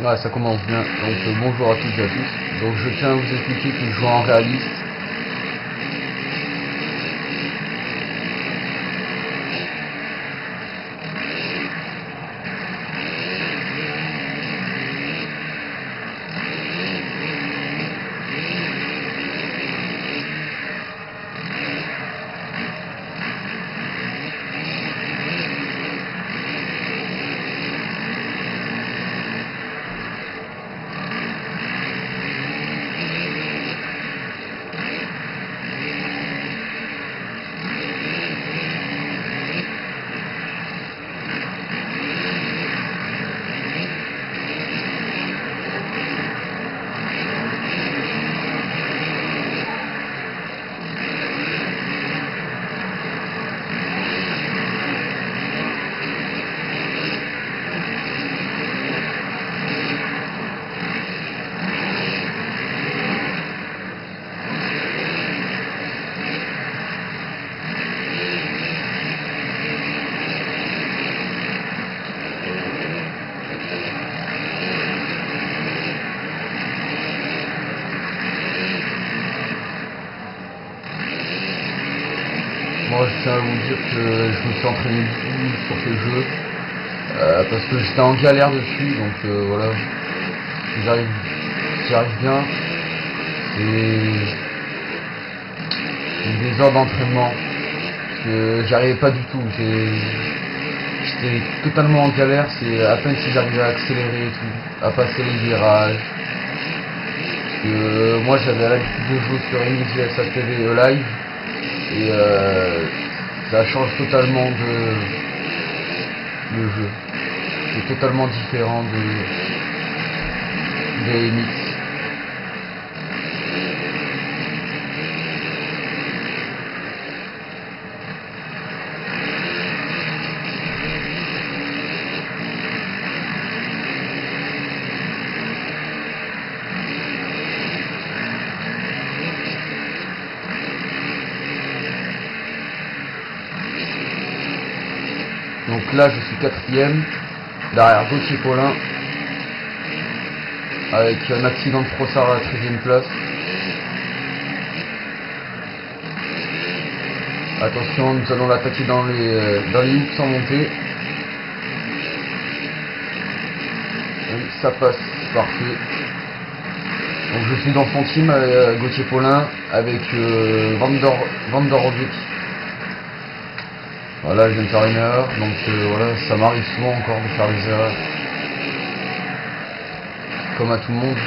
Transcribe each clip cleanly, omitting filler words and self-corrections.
Ouais, ça commence bien. Donc bonjour à toutes et à tous. Donc je tiens à vous expliquer que je joue en réaliste. Moi je tiens à vous dire que je me suis entraîné beaucoup sur ce jeu parce que j'étais en galère dessus, donc voilà, j'y arrive bien. C'est des heures d'entraînement que j'y arrivais pas du tout. J'étais totalement en galère, c'est à peine si j'arrivais à accélérer et tout, à passer les virages. Moi j'avais l'habitude de jouer sur MXGS TV live et ça change totalement le jeu. C'est totalement différent de MX. Donc là je suis quatrième, derrière Gauthier Paulin, avec un accident de Frossard à la 13e place. Attention, nous allons l'attaquer dans les hoops sans monter. Oui, ça passe, parfait. Donc je suis dans son team, Gauthier Paulin, avec Van der Robeek. Voilà, je viens de faire une erreur, donc voilà, ça m'arrive souvent encore de faire des erreurs. Comme à tout le monde.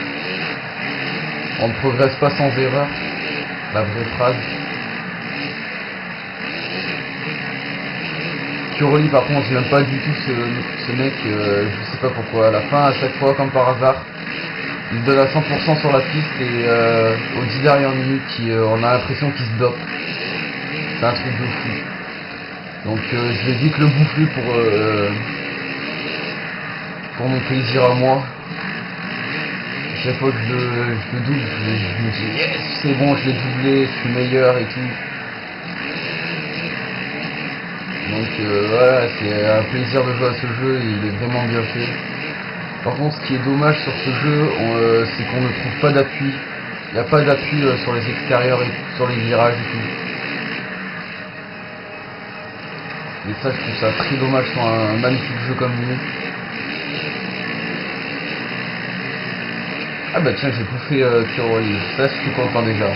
On ne progresse pas sans erreur, la vraie phrase. Curly par contre, je n'aime pas du tout ce mec, je sais pas pourquoi. À la fin, à chaque fois, comme par hasard, il donne à 100% sur la piste et aux 10 dernières minutes, on a l'impression qu'il se dope. C'est un truc de fou. Donc je vais vite le bouffer pour mon plaisir à moi. Chaque fois que je le double, je me dis yes, c'est bon, je l'ai doublé, je suis meilleur et tout. Donc voilà, c'est un plaisir de jouer à ce jeu, il est vraiment bien fait. Par contre, ce qui est dommage sur ce jeu, c'est qu'on ne trouve pas d'appui. Il n'y a pas d'appui sur les extérieurs et sur les virages et tout. Et ça, je trouve ça très dommage sur un magnifique jeu comme lui. Ah bah tiens, j'ai bouffé Kiroli, ça je suis content déjà.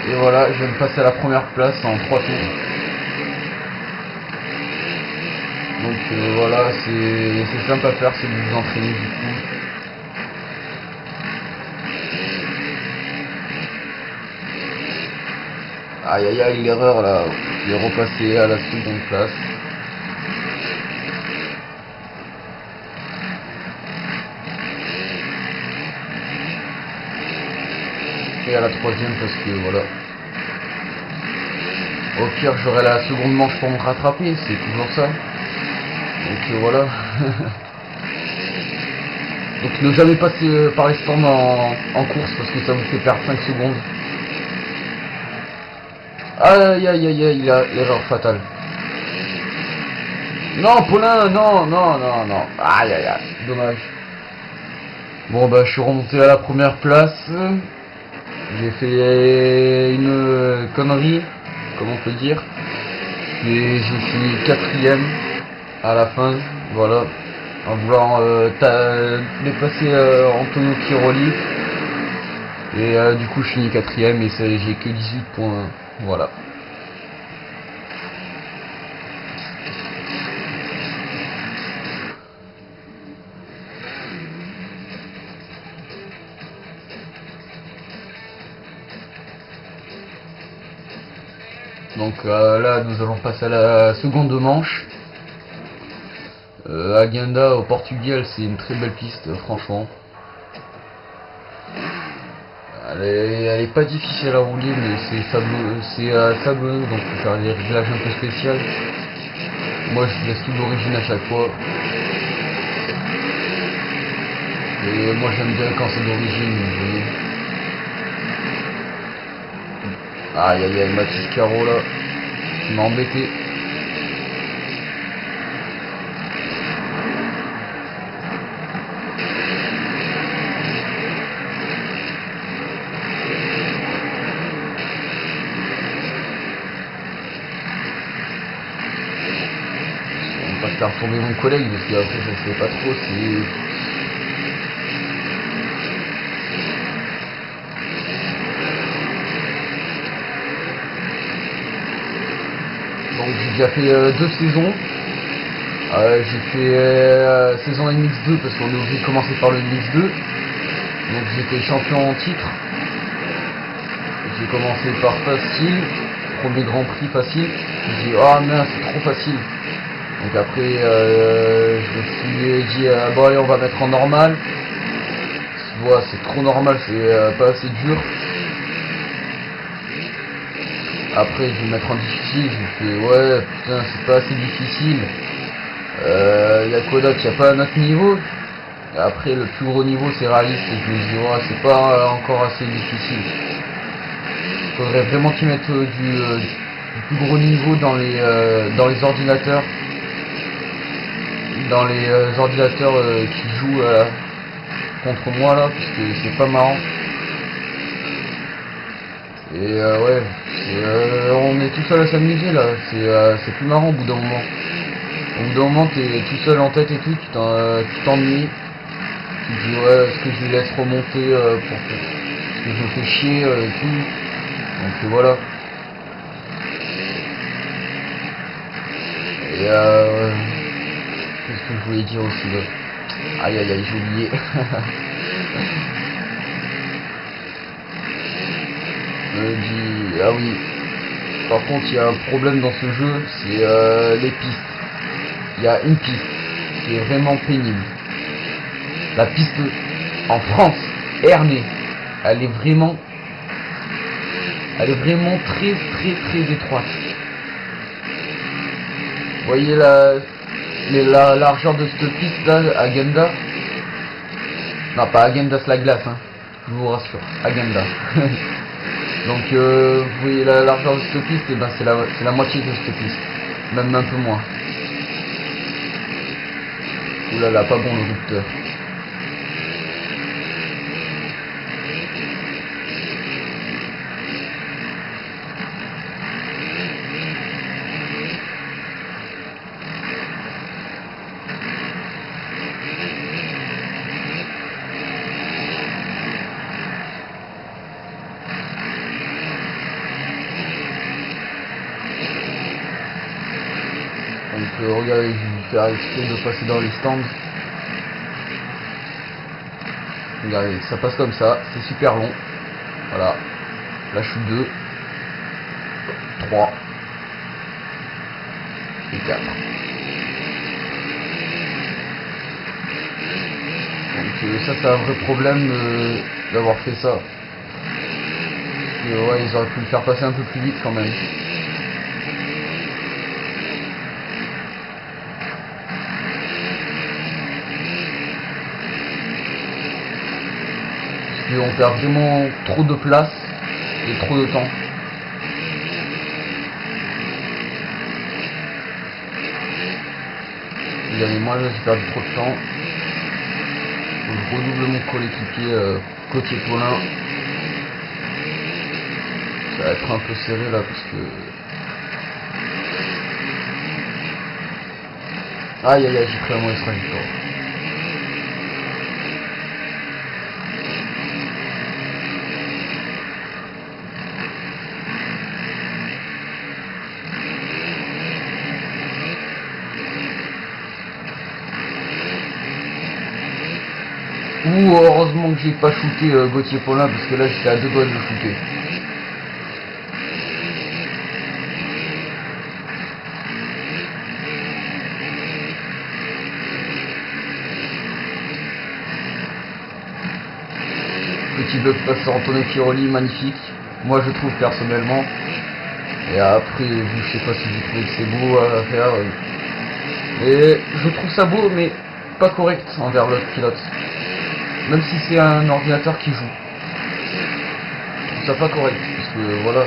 Et voilà, je viens de passer à la première place en 3 tours. Donc voilà, c'est simple à faire, c'est de vous entraîner du coup. Aïe aïe aïe, l'erreur là, je vais repasser à la seconde place. Et à la troisième parce que voilà. Au pire j'aurai la seconde manche pour me rattraper, c'est toujours ça. Donc voilà. Donc ne jamais passer par les stands en course parce que ça vous fait perdre 5 secondes. Aïe aïe aïe aïe, il a l'erreur fatale. Non Paulin, non, non, non, non. Aïe aïe aïe, dommage. Bon bah je suis remonté à la première place. J'ai fait une connerie, comment on peut dire. Et j'ai fini 4ème à la fin, voilà. En voulant dépasser Antonio Chiroli. Et du coup je finis 4ème et j'ai que 18 points, voilà. Donc là nous allons passer à la seconde manche. Agenda au Portugal, c'est une très belle piste, franchement. Elle est pas difficile à rouler, mais c'est sablonneux, donc il faut faire des réglages un peu spéciaux. Moi je laisse tout d'origine à chaque fois. Et moi j'aime bien quand c'est d'origine, vous voyez. Aïe aïe aïe, Mathis Caro là, qui m'a embêté. On va pas faire tomber mon collègue parce qu'après ça se fait pas trop, c'est... Donc j'ai déjà fait 2 saisons. J'ai fait saison MX2 parce qu'on est obligé de commencer par le MX2. Donc j'étais champion en titre. J'ai commencé par facile, premier grand prix facile. J'ai dit ah mince c'est trop facile. Donc après je me suis dit bon allez on va mettre en normal. Tu vois c'est trop normal, c'est pas assez dur. Après je vais mettre en difficile, je me fais ouais putain c'est pas assez difficile. Y a Kodak qui a pas un autre niveau. Et après le plus gros niveau c'est réaliste et je me dis ouais c'est pas encore assez difficile. Faudrait vraiment qu'ils mettent du plus gros niveau dans les ordinateurs. Dans les ordinateurs qui jouent contre moi là, parce que c'est pas marrant. Et ouais, on est tout seul à s'amuser là, c'est plus marrant au bout d'un moment. Au bout d'un moment t'es tout seul en tête et tout, tu t'ennuies. Tu te dis ouais, est-ce que je lui laisse remonter parce que je me fais chier et tout. Donc voilà. Et qu'est-ce que je voulais dire aussi là? Aïe aïe aïe, j'ai oublié. Ah oui. Par contre, il y a un problème dans ce jeu, c'est les pistes. Il y a une piste qui est vraiment pénible. La piste en France, Ernée, elle est vraiment très très très étroite. Vous voyez la largeur de cette piste là, Agenda. Non, pas Agenda, c'est la glace, hein. Je vous rassure, Agenda. Donc vous voyez la largeur de cette piste, et ben c'est la moitié de cette piste, même un peu moins. Oulala, pas bon le rupteur. Donc regardez, je vais vous faire exprès de passer dans les stands. Regardez, ça passe comme ça, c'est super long. Voilà. Là je suis 2, 3 et 4. Donc ça c'est un vrai problème d'avoir fait ça. Ouais, ils auraient pu le faire passer un peu plus vite quand même. qu'on perd vraiment trop de place et trop de temps. Regardez, moi j'ai perdu trop de temps. Je redouble mon coéquipier Gauthier Paulin. Ça va être un peu serré là parce que... Aïe aïe aïe, j'ai pris un mauvaise trajectoire. Ouh, heureusement que j'ai pas shooté Gauthier Paulin parce que là j'étais à 2 doigts de le shooter. Petit bug passe sur Antonio Piroli, magnifique. Moi je trouve personnellement. Et après, je sais pas si vous trouvez que c'est beau à faire. Et je trouve ça beau mais pas correct envers l'autre pilote. Même si c'est un ordinateur qui joue. Je trouve ça pas correct. Parce que voilà.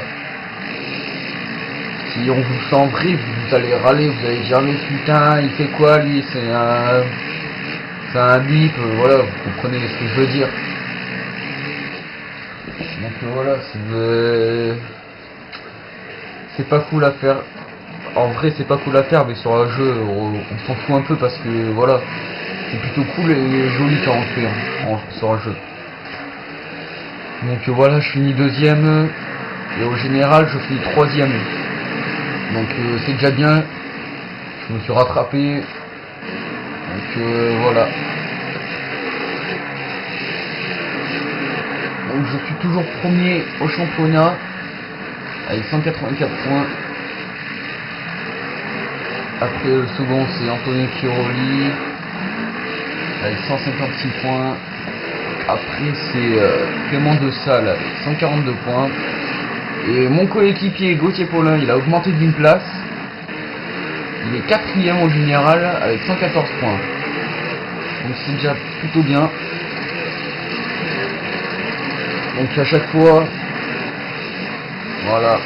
Si on vous sent vrai, vous allez râler, vous allez dire mais putain, il fait quoi lui, c'est un bip, voilà, vous comprenez ce que je veux dire. Donc voilà, c'est pas cool à faire. En vrai c'est pas cool à faire, mais sur un jeu on s'en fout un peu parce que voilà, c'est plutôt cool et joli quand on le fait sur un jeu. Donc voilà, je finis deuxième et au général je finis troisième. Donc c'est déjà bien. Je me suis rattrapé. Donc voilà. Donc je suis toujours premier au championnat avec 184 points. Après le second c'est Antonio Piroli avec 156 points. Après c'est Clément de Salle avec 142 points. Et mon coéquipier Gauthier Paulin, il a augmenté d'une place. Il est 4ème au général avec 114 points. Donc c'est déjà plutôt bien. Donc à chaque fois, voilà.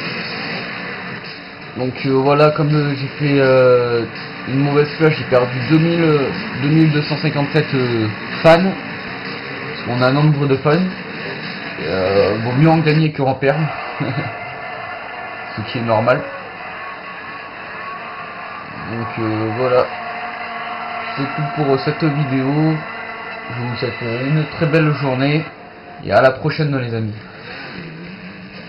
Donc voilà, comme j'ai fait une mauvaise flash, j'ai perdu 2257 fans. Parce qu'on a un nombre de fans. Vaut mieux en gagner que en perdre. Ce qui est normal. Donc voilà. C'est tout pour cette vidéo. Je vous souhaite une très belle journée. Et à la prochaine les amis.